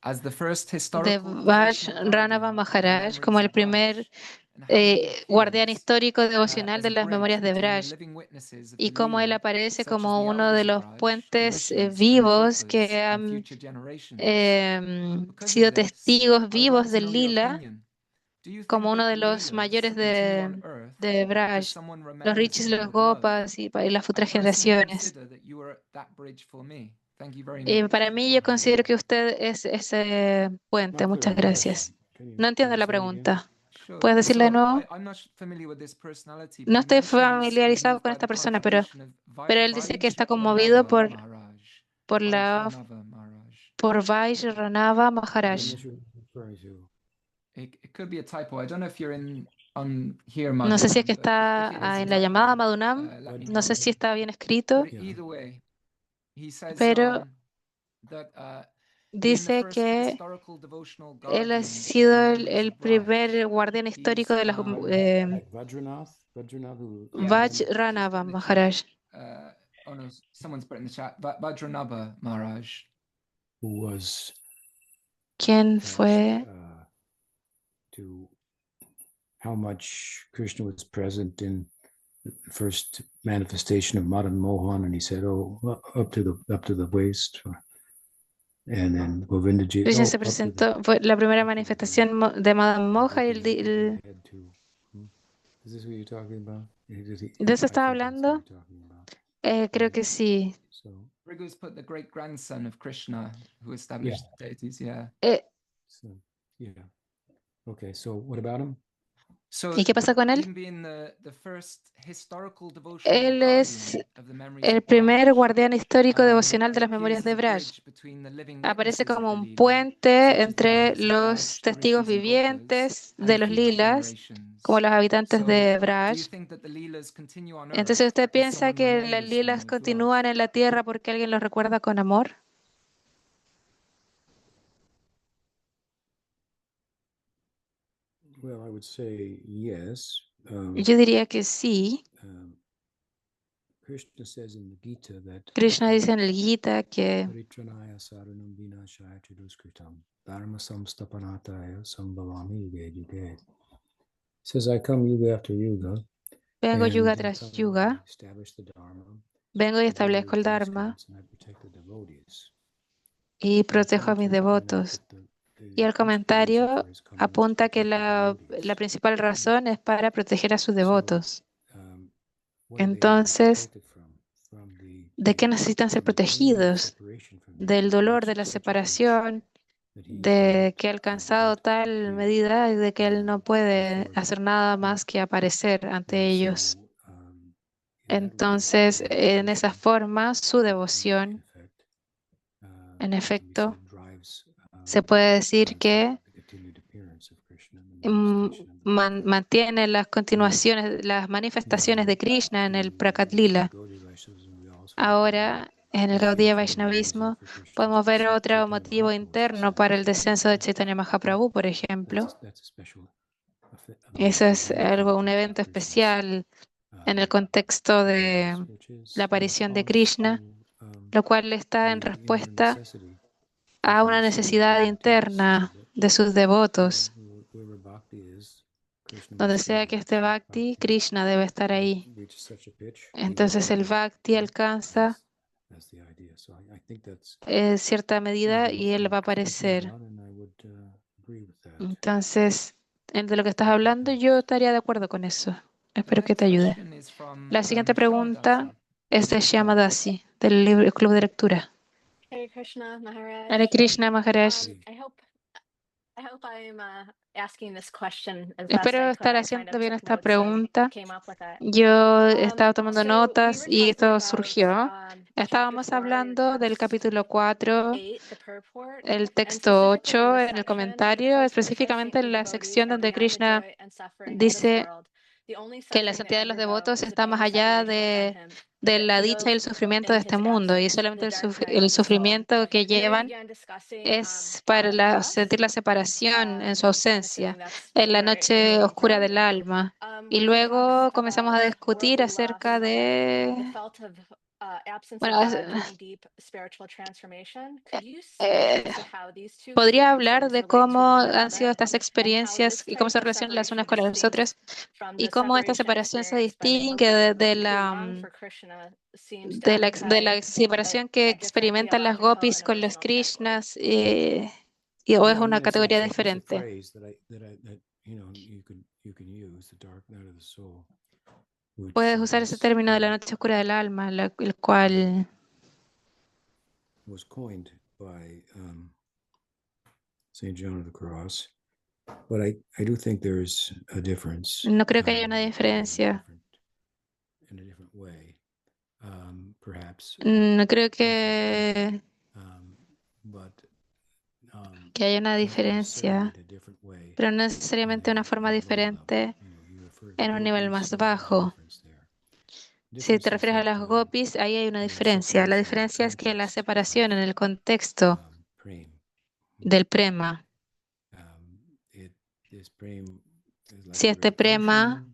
as the first de historical devotional Vajranava guardian of the Maharaj como memories el of Braj, primer and how he guardián appears histórico devocional as de a las bridge memorias de between the Braj living witnesses of y the cómo él Leela, aparece such as como the uno de elders of los Braj, the puentes rishis and the vivos que gopas and han future generations. Because of sido this, testigos I would like vivos to del know your Lila opinion. Do you como think uno that de the los Leelas mayores continue on earth de because Braj, someone los remembers Rishis, them los with love? Gopas y las I futuras personally generaciones. consider that you are that bridge for me. Thank you very much. Para mí, yo considero que usted es ese puente. Muchas gracias. No entiendo la pregunta. Sure. ¿Puedes decirle de So nuevo? I'm not familiar with this personality, but No he estoy mentioned was familiarizado moved con by esta the persona, contribution of pero él dice que está conmovido Vajranava Maharaj. por la Vajranava Maharaj. por Vajranava Maharaj. It could be a typo. I don't know if you're on here, No sé si es Madhunam, que but if it está is a en la typo, llamada Madhunam. let me No sé know. si está bien escrito, But either way, he says pero that being the dice first que historical devotional él ha guardian of the sido memories el of Braj, primer guardián histórico he's de las yeah, just put Vajranava in the chat. Maharaj. Oh no, someone's put in the chat. Vajranava Maharaj. Who was ¿Quién fue? to how much Krishna was present in the first manifestation of Madan Mohan, and he said, "Oh, up to the waist," and then Govindaji. Krishna Oh, se up to the presentó, fue la primera manifestación de Madame Moja y head to. Is this what you're talking about? ¿de eso I estaba think that's what hablando? you're talking about. Creo que sí. So, Rigu's put the great grandson of Krishna who established deities. Yeah. so yeah. Okay. So what about him? So ¿Y qué pasa con él? him being the first historical devotional Él es guardian of the memories el of primer Braj, guardián histórico devocional de he las appears memorias as de a Braj. bridge between the living Aparece witnesses of como the un Leela, puente such as the entre elders of los Braj, the testigos rishis and vivientes gopas, and de the los future lilas, como generations. los habitantes So, de do you Braj. think that the Leelas continue on Entonces, earth ¿usted because piensa someone que las remembers them lilas with love? continúan en la tierra porque alguien los recuerda con amor? Well, I would say yes. Yo diría que sí. Krishna says in the Gita that Krishna dice en el Gita que Paritranaya saranam vinashaya chaduskritam dharma samstapanataya sambhavami yuge yuge. Says, I come yuga after yuga vengo yuga and tras yuga, establish the dharma, vengo y the establezco el devotees' Dharma transcendence, and I protect the devotees. y And the protejo a mis commentaries point out devotos. that the Y el principal reason comentario for his coming is to apunta que protect the la devotees. principal razón es para proteger a sus So, devotos. what do they have to be Entonces, protected from? From ¿de qué necesitan ser from the pain of protegidos? separation from him, Del dolor de which la such a great separación, that he de que ha cannot alcanzado tal do medida y de que él no puede before hacer them. nada más que aparecer ante And ellos. so, in that way, Entonces, en esa devotion, forma, su in devoción, effect, en it can be efecto, said, drives se puede decir que mantiene las continuaciones, las manifestaciones de Krishna en el Prakat Lila. Ahora, en el Gaudiya Vaishnavismo, podemos ver otro motivo interno para el descenso de Chaitanya Mahaprabhu, por ejemplo. Eso es un evento especial en el contexto de la aparición de Krishna, lo cual está en respuesta a una necesidad interna de sus devotos. Donde sea que esté Bhakti, Krishna debe estar ahí. Entonces el Bhakti alcanza cierta medida y él va a aparecer. Entonces, de lo que estás hablando, yo estaría de acuerdo con eso. Espero que te ayude. La siguiente pregunta es de Shyamadasi, del Club de Lectura. Hare Krishna Maharaj. Hare Krishna Maharaj. I hope I'm asking this question as best Espero I could. estar I kind haciendo of bien took esta notes and pregunta. came up with it. Yo estaba tomando So notas we were y talking esto about, surgió. chapter Estábamos 4, hablando del capítulo 4, 8, the purport, el and texto specifically in 8, this en el section, comentario, because Krishna is específicamente saying en to la devotees sección that donde beyond the Krishna joy and suffering of this dice world, the only que la suffering that santidad de los ever go devotos is está más apparent allá separation from him, de la to dicha y el those sufrimiento in de este his mundo, y absence, solamente the dark night el of the soul. sufrimiento que And then we llevan began discussing es para bhakti rasa, sentir la separación en su I'm ausencia, assuming that's en la where the noche name oscura comes del alma. Y when he talks luego comenzamos a about discutir worldly acerca lust, the de, felt of absence bueno, of God during deep spiritual transformation. Could you speak eh, as to how these two podría hablar experiences de relate to cómo one han sido another estas and how experiencias this y cómo type se of relacionan las separation unas con las distinguishes otras, from y the cómo esta separation separación se experienced by the distingue devotee who long for Krishna seems to de occupy la separación que a different experimentan las theological gopis and con los emotional category? Krishnas, o es una categoría diferente. Puedes usar ese término de la noche oscura del alma, el cual was coined by Saint John of the Cross, but I do think there's a difference. no creo que haya una diferencia. In a different way, perhaps. No creo que haya una diferencia, pero no necesariamente una forma diferente en un nivel más bajo. Si te refieres a las gopis, ahí hay una diferencia. La diferencia es que la separación en el contexto del prema, si este prema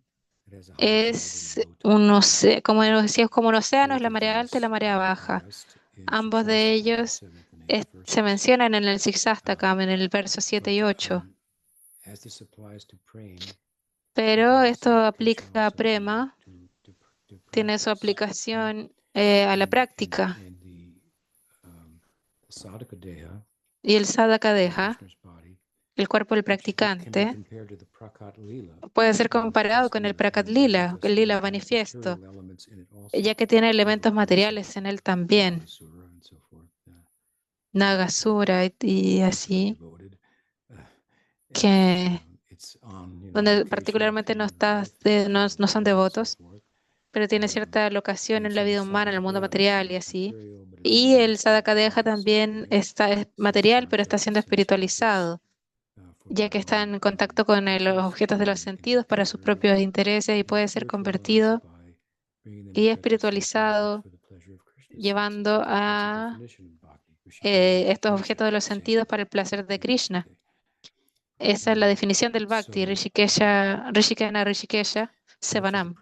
es como si es como un océano, es la marea alta y la marea baja. Ambos de ellos se mencionan en el Siksastakam, en el verso 7 y 8. Pero esto aplica a prema, tiene su aplicación a la práctica. Y el sadhaka deja, el cuerpo del practicante, puede ser comparado con el prakat lila, el lila manifiesto, ya que tiene elementos materiales en él también, nagasura y así, que donde particularmente no son devotos, pero tiene cierta locación en la vida humana, en el mundo material y así. Y el sadhaka deja también es material, pero está siendo espiritualizado, ya que está en contacto con los objetos de los sentidos para sus propios intereses y puede ser convertido y espiritualizado, llevando a estos objetos de los sentidos para el placer de Krishna. Esa es la definición del Bhakti, Rishikena Rishikesha Sevanam.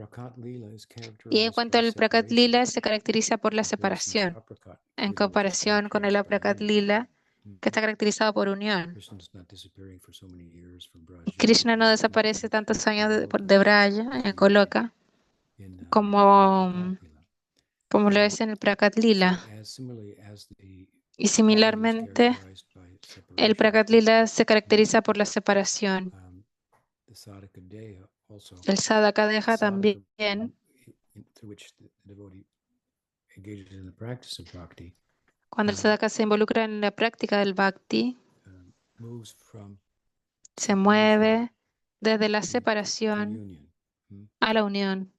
Y en cuanto al Prakat Lila, se caracteriza por la separación, en comparación con el Aprakat Lila, que está caracterizado por unión. Krishna no desaparece tantos años de Braya, en Goloka, como lo es en el Prakat Lila. Y similarmente, el Prakat Lila se caracteriza por la separación. El Sadhaka Deha también, cuando el sadhaka se involucra en la práctica del bhakti, se mueve desde la separación a la unión.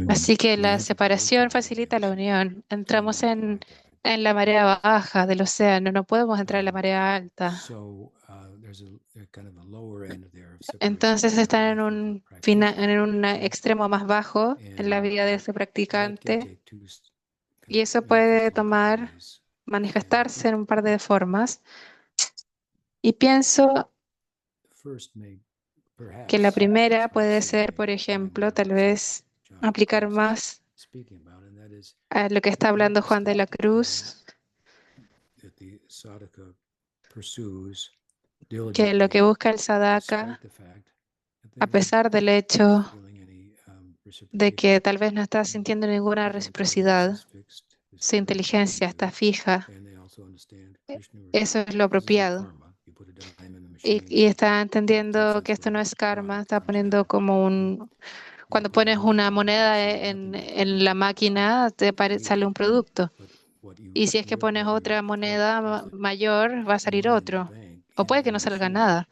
Así que la separación facilita la unión. Entramos en la marea baja del océano, no podemos entrar en la marea alta. Entonces están en un extremo más bajo en la vida de ese practicante, y eso puede manifestarse en un par de formas. Y pienso que la primera puede ser, por ejemplo, tal vez aplicar más a lo que está hablando Juan de la Cruz, que lo que busca el sadhaka, a pesar del hecho de que tal vez no está sintiendo ninguna reciprocidad, su inteligencia está fija, eso es lo apropiado. Y está entendiendo que esto no es karma, está poniendo cuando pones una moneda en la máquina, sale un producto. Y si es que pones otra moneda mayor, va a salir otro. O puede que no salga nada.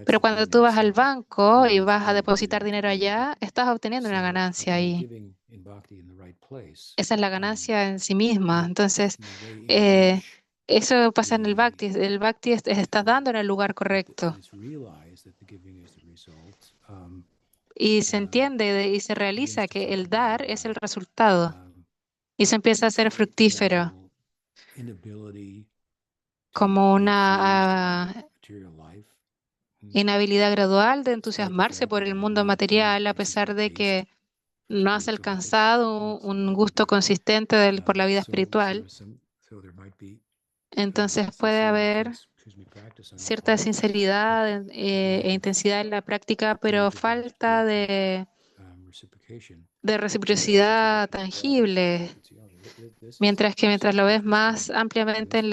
Pero cuando tú vas al banco y vas a depositar dinero allá, estás obteniendo una ganancia ahí. Esa es la ganancia en sí misma. Entonces, eso pasa en el Bhakti. El Bhakti estás dando en el lugar correcto. Y se entiende y se realiza que el dar es el resultado. Y se empieza a ser fructífero, como una inhabilidad gradual de entusiasmarse por el mundo material, a pesar de que no has alcanzado un gusto consistente por la vida espiritual. Entonces puede haber cierta sinceridad e intensidad en la práctica, pero falta de reciprocidad tangible. Mientras lo ves más ampliamente en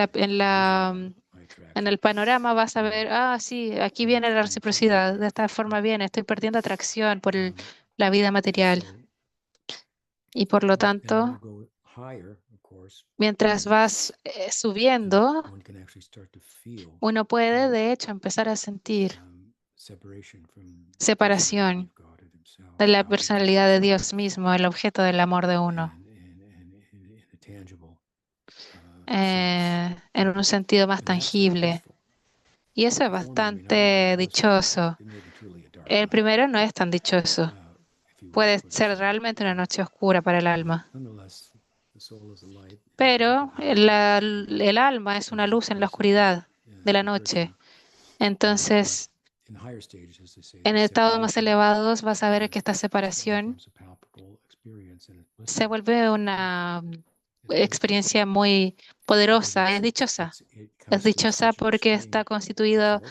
el panorama, vas a ver, sí, aquí viene la reciprocidad, de esta forma viene, estoy perdiendo atracción por la vida material. Y por lo tanto, mientras vas subiendo, uno puede de hecho empezar a sentir separación de la personalidad de Dios mismo, el objeto del amor de uno, en un sentido más tangible. Y eso es bastante dichoso. El primero no es tan dichoso. Puede ser realmente una noche oscura para el alma. Pero el alma es una luz en la oscuridad de la noche. Entonces, en estados más elevados vas a ver que esta separación se vuelve una experiencia muy poderosa, es dichosa. Es dichosa porque está constituido,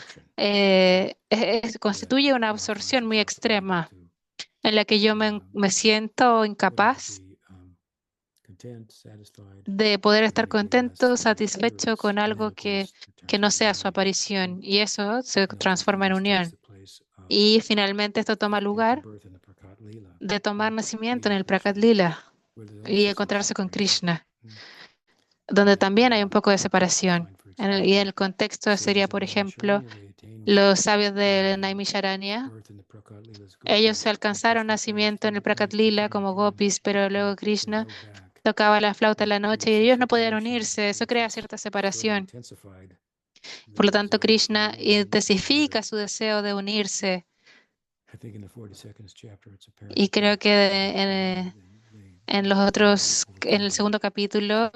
constituye una absorción muy extrema en la que yo me siento incapaz de poder estar contento, satisfecho con algo que no sea su aparición, y eso se transforma en unión. Y finalmente esto toma lugar de tomar nacimiento en el Prakat Lila y encontrarse con Krishna, donde también hay un poco de separación. Y el contexto sería, por ejemplo, los sabios de Naimisharanya. Ellos alcanzaron nacimiento en el Prakat Lila como gopis, pero luego Krishna tocaba la flauta en la noche y ellos no podían unirse. Eso crea cierta separación. Por lo tanto, Krishna intensifica su deseo de unirse. Y creo que en en el segundo capítulo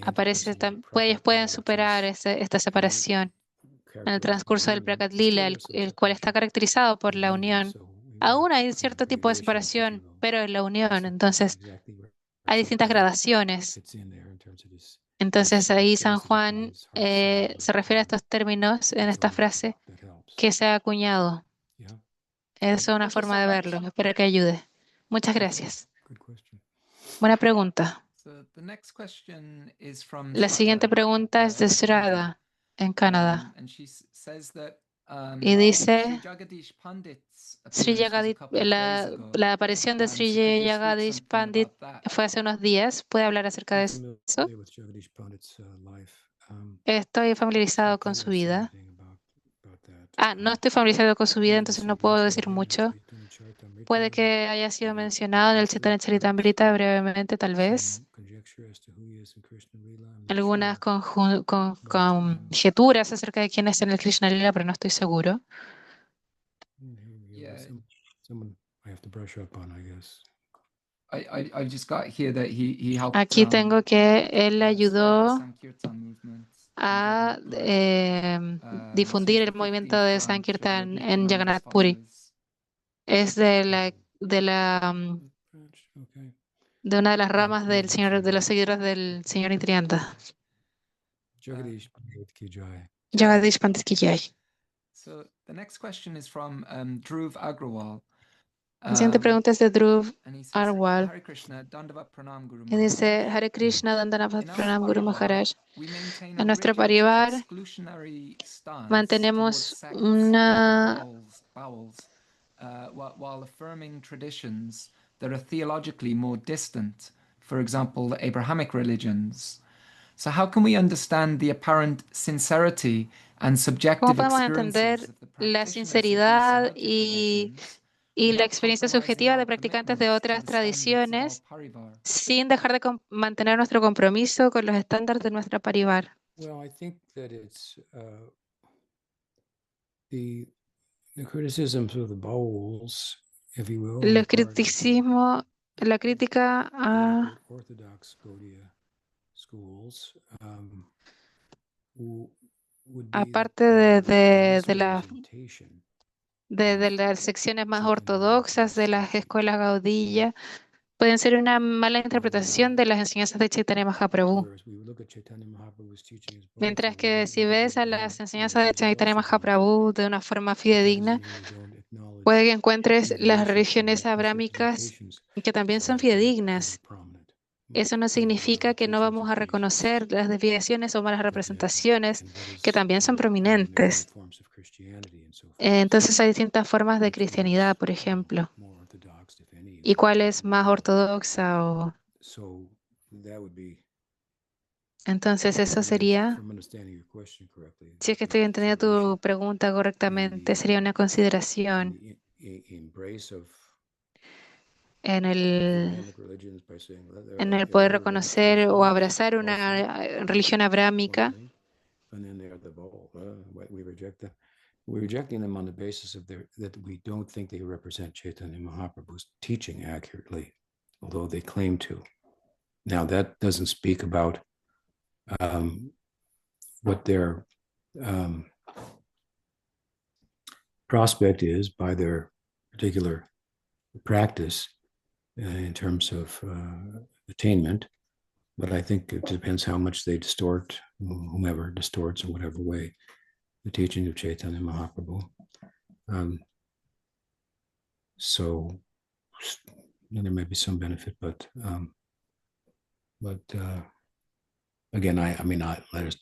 aparece, ellos pueden superar esta separación en el transcurso del Prakat Lila, el cual está caracterizado por la unión. Aún hay cierto tipo de separación, pero es la unión. Entonces, hay distintas gradaciones. Entonces, ahí San Juan se refiere a estos términos en esta frase que se ha acuñado. Es una forma de verlo. Espero que ayude. Muchas gracias. Buena pregunta. La siguiente pregunta es de Shraddha, en Canadá. Y dice, la aparición de Sri Jagadish Pandit fue hace unos días. ¿Puede hablar acerca de eso? Estoy familiarizado con su vida. No estoy familiarizado con su vida, entonces no puedo decir mucho. Puede que haya sido mencionado en el Chaitanya Charitamrita brevemente, tal vez. Algunas conjeturas acerca de quién es en el Krishna Lila, pero no estoy seguro. Yeah. Someone I have to brush up on, I guess. I've just got here that he helped Aquí tengo que él spread the ayudó Sankirtan movement a in Jagannath Puri. So difundir he's el the movimiento 15th de branch of Sankirtan Ravi en Pranam's Jagannath Puri. followers. Es Okay. de una de las ramas del señor, de los seguidores del señor Nitrianda. Jagadish Pandit ki jai. Jagadish Pandit ki jai. So the next question is from Dhruv Agrawal. La siguiente pregunta es de Dhruv And he says, Agrawal. Hare Krishna, Dandavat Pranam Guru Y dice, Maharaj. Hare Krishna, Dandanavat In our Pranam Guru parivar, Maharaj. we maintain En a nuestro rigid parivar exclusionary stance towards mantenemos sects una bowels, while affirming traditions that are theologically more distant, for example, the Abrahamic religions. So how can we understand the apparent sincerity and ¿Cómo subjective podemos experiences entender of the la practitioners of these sinceridad Sahaja traditions y la without experiencia compromising subjetiva de our practicantes de commitment to otras the standards of our tradiciones parivar? sin dejar de mantener nuestro compromiso con los estándares de nuestra parivar? Well, I think that it's the criticisms of the bowls, if you will, Los criticismos, la crítica a Orthodox Gaudiya schools would be aparte de las secciones más ortodoxas de las escuelas Gaudilla, pueden ser una mala interpretación de las enseñanzas de Chaitanya Mahaprabhu. Mientras que si ves a las enseñanzas de Chaitanya Mahaprabhu de una forma fidedigna, puede que encuentres las religiones abrámicas que también son fidedignas. Eso no significa que no vamos a reconocer las desviaciones o malas representaciones que también son prominentes. Entonces hay distintas formas de cristianidad, por ejemplo. ¿Y cuál es más ortodoxa? Entonces eso sería, si es que estoy entendiendo tu pregunta correctamente, sería una consideración en el poder reconocer o abrazar una religión abrámica. We're rejecting them on the basis of that we don't think they represent Chaitanya Mahaprabhu's teaching accurately, although they claim to. Now, that doesn't speak about what their prospect is by their particular practice in terms of attainment, but I think it depends how much they distort, whomever distorts in whatever way, the teaching of Chaitanya Mahaprabhu. So there may be some benefit, but again,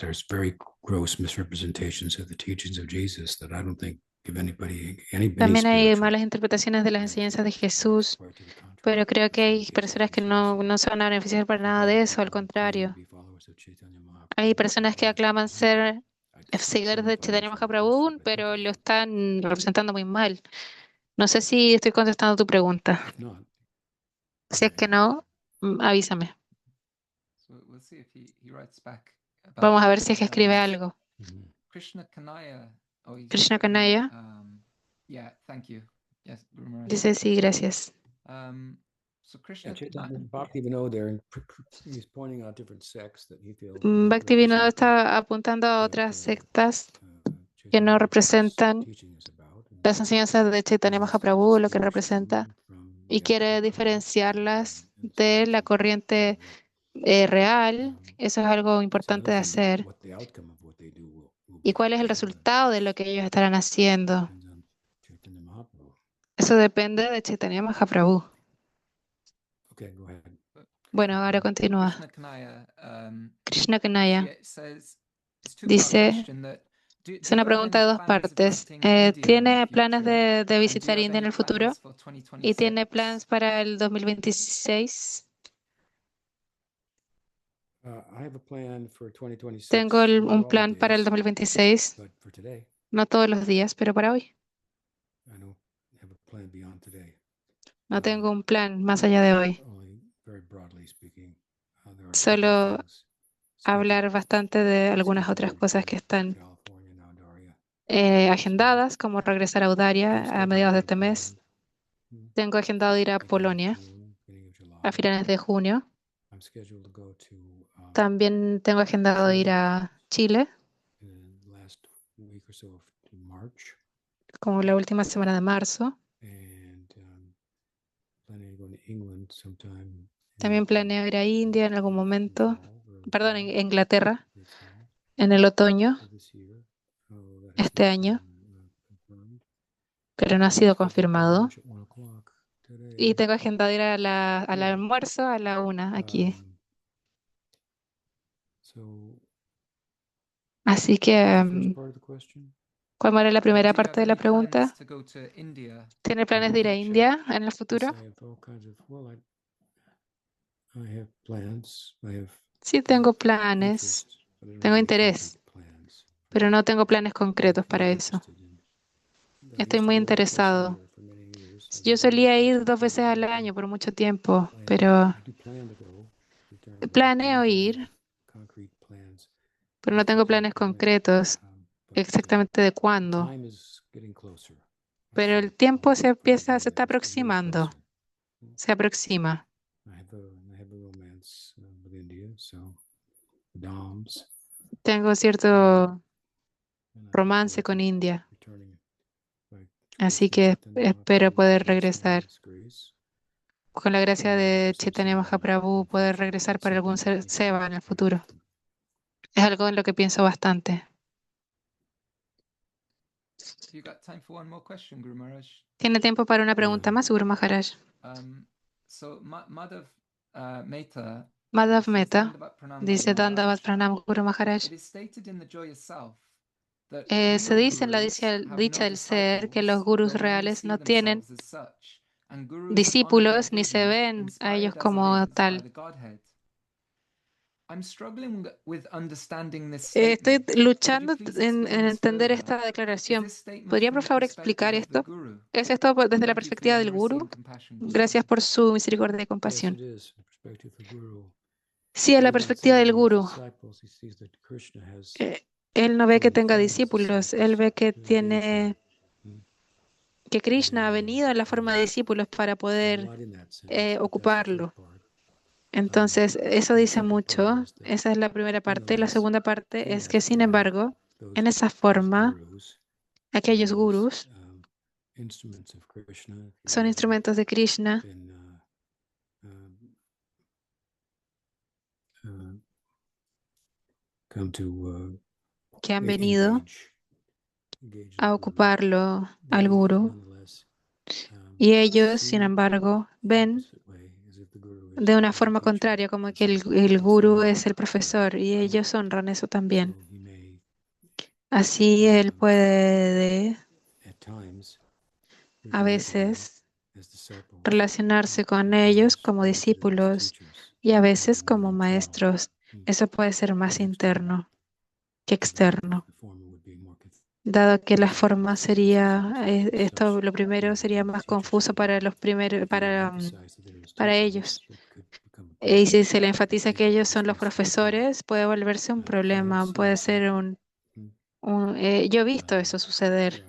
there's very gross misrepresentations of the teachings of Jesus that I don't think give anybody También hay malas interpretaciones de las enseñanzas de Jesús, pero creo que hay personas que no se van a beneficiar para nada de eso, al contrario. Hay personas que aclaman ser seguidores de Chaitanya Mahaprabhu, pero lo están representando muy mal. No sé si estoy contestando tu pregunta. Si es que no, avísame. Vamos a ver si es que escribe algo. Krishna Kanaya. Krishna Kanaya. Dice sí, gracias. Bhaktivinoda está apuntando a otras sectas que no representan las enseñanzas de Chaitanya Mahaprabhu, lo que representa, y quiere diferenciarlas de la corriente real. Eso es algo importante de hacer. ¿Y cuál es el resultado de lo que ellos estarán haciendo? Eso depende de Chaitanya Mahaprabhu. Bueno, ahora continúa. Krishna Kanaya dice, es una pregunta de dos partes. ¿Tiene planes de visitar India en el futuro? ¿Y tiene planes para el 2026? Tengo un plan para el 2026, No todos los días, pero para hoy. I don't have a plan beyond today. No tengo un plan más allá de hoy. Only very broadly speaking, there are a couple of Solo things hablar scheduled bastante de algunas otras scheduled cosas for que están California now, Daria. agendadas, como regresar a Audaria I've a mediados de scheduled este mes. Poland, Tengo agendado ir a beginning of Polonia June, beginning of July. a finales de junio. I'm scheduled to go to También tengo agendado ir a Chile, in the last week or so of March, como la última semana de marzo. and planning to go to England sometime También planeo ir a India en algún momento, perdón, en Inglaterra, en el otoño, this year. That has este not año, been confirmed. pero no ha sido Scheduled for confirmado. lunch at 1 o'clock today. Y tengo agendado ir al almuerzo a la 1 aquí. So, Así que, what's the first part of the question? ¿cuál era la primera Do you parte have de la any plans pregunta? to go to India ¿Tiene in planes the de ir a future? India en el futuro? Yes, I have all kinds of, I have plans. I have Sí, tengo planes, interests, but I don't tengo have any interés, concrete plans. pero no tengo planes concretos I'm para very eso. interested in- I Estoy used to muy go twice a interesado. year for many years. I Yo was very solía ir fortunate 2 to veces go. al año por mucho tiempo, I pero do plan to go, return back, but planeo I don't ir, have concrete plans pero no as to tengo exactly planes when. concretos But exactamente de the cuándo. time is getting closer. Pero So el tiempo se probably se está it's getting aproximando, closer. se aproxima. I have a romance with India, so Doms. Tengo cierto And I look romance forward con to India, returning by grace así of que Chaitanya espero Mahaprabhu, by poder his regresar. grace. Con la gracia de For some Chaitanya seva Mahaprabhu, in poder future. regresar para Something algún I'm thinking seva en el very futuro. often. Es algo en lo que pienso bastante. You got time for one more question, Guru Maharaj? ¿Tiene tiempo para una pregunta más, Guru Maharaj? So Madhav Mehta Madhav says, Mehta Dandavat Pranam Guru dice Maharaj. Dandavat Pranam Guru Maharaj. It is stated in the Joy Self that Se real dice en la gurus have dicha no del ser que los disciples, gurús though many reales see no tienen themselves as such, and gurus honor their discípulos ni se Guru, ven a ellos inspired as it como is by tal. the Godhead. I'm struggling with understanding this Estoy statement. Could you luchando please en explain this entender further? esta Is declaración. this statement ¿Podría from por the favor explicar perspective of the esto? Guru? ¿Es esto desde la Thank you for perspectiva your del mercy gurú? and compassion, Guru. Gracias por su misericordia y Yes, compasión. it is. The perspective of the Guru. Sí, es la He doesn't see perspectiva that del he has gurú. disciples. He sees that Krishna has Él no ve que come tenga from his discípulos, él disciples ve que to engage tiene him. que Krishna ha And, venido en la forma de discípulos para so poder not in that sense, but that's the ocuparlo. first part. Entonces, eso The dice second part mucho. is that Esa es la primera parte. La nonetheless, segunda parte in es that que, sin form, embargo, en those esa forma, gurus, aquellos those gurús instruments of Krishna, if you son will, instrumentos de Krishna been come to que han venido engage the a Guru. ocuparlo al They, gurú. nonetheless, Y ellos, sin see embargo, the ven opposite way, as if the Guru de una is the forma teacher, contraria, como and que so el they gurú esteem es el that. profesor y ellos honran eso también. So he may, Así él puede at times, a relate to them veces as disciples, relacionarse con at ellos times como relate to them as discípulos teachers. y a That might veces be more como internal maestros. Eso puede ser más interno que externo, The former would be more dado que la confusing for forma the second sería, instructions as esto such, lo primero rather sería than más teachers. confuso para los primeros, If you would emphasize that they're his para teachers, ellos. it could become a Y si problem. se le enfatiza que People ellos son los discuss profesores, puede volverse un so I have problema, seen puede this ser yo he visto eso suceder.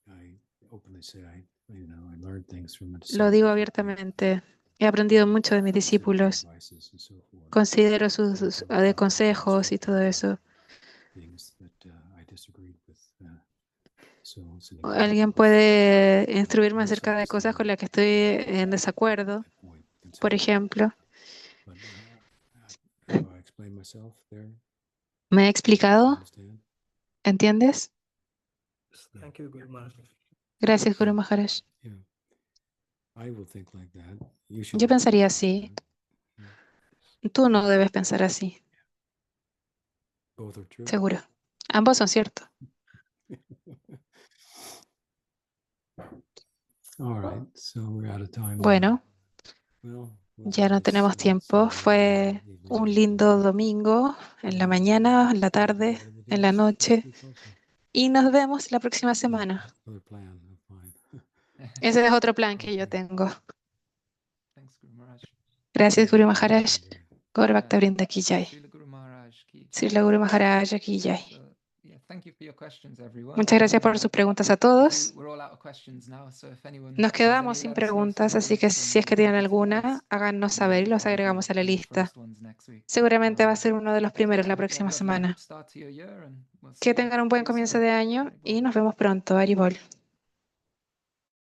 where I openly say I learned things from a Lo digo disciple, abiertamente. He aprendido mucho de mis consider their discípulos. advices and so forth. Considero sus And come to consejos y todo eso. things that I disagreed with. So it's an Alguien example of puede instruirme no acerca de cosas con self-esteem las que estoy en desacuerdo. at that point. And Por so, ejemplo, but have I explained myself there? ¿me he explicado? Understand? ¿Entiendes? Thank you, Guru Maharaj. Gracias, Guru Maharaj. Yeah. I will think like that. You Yo shouldn't pensaría think like así. that. Tú no debes pensar así, Both are true. seguro. Ambos son ciertos. All right, so we're out of time. Bueno, Well, ya no tenemos tiempo. Fue un lindo domingo en la mañana, en la tarde, en la noche. y nos vemos la próxima semana. Another plan of mine. Ese es otro plan que yo tengo. Thanks, Guru Maharaj. Gracias, Guru Maharaj. Gaur Bhakta Yeah. Vrinda ki jai. Srila Guru Maharaj ki Srila Guru Maharaj ki jai. So, yeah, thank you for your questions, everyone. Muchas gracias por sus preguntas a todos. We're all out of questions now, so if anyone Nos has quedamos any, sin let us know. preguntas, así que si es que tienen alguna, háganos saber y los agregamos a la lista. Seguramente va a ser uno de los primeros la próxima semana. Que tengan un buen comienzo de año y nos vemos pronto. Haribol.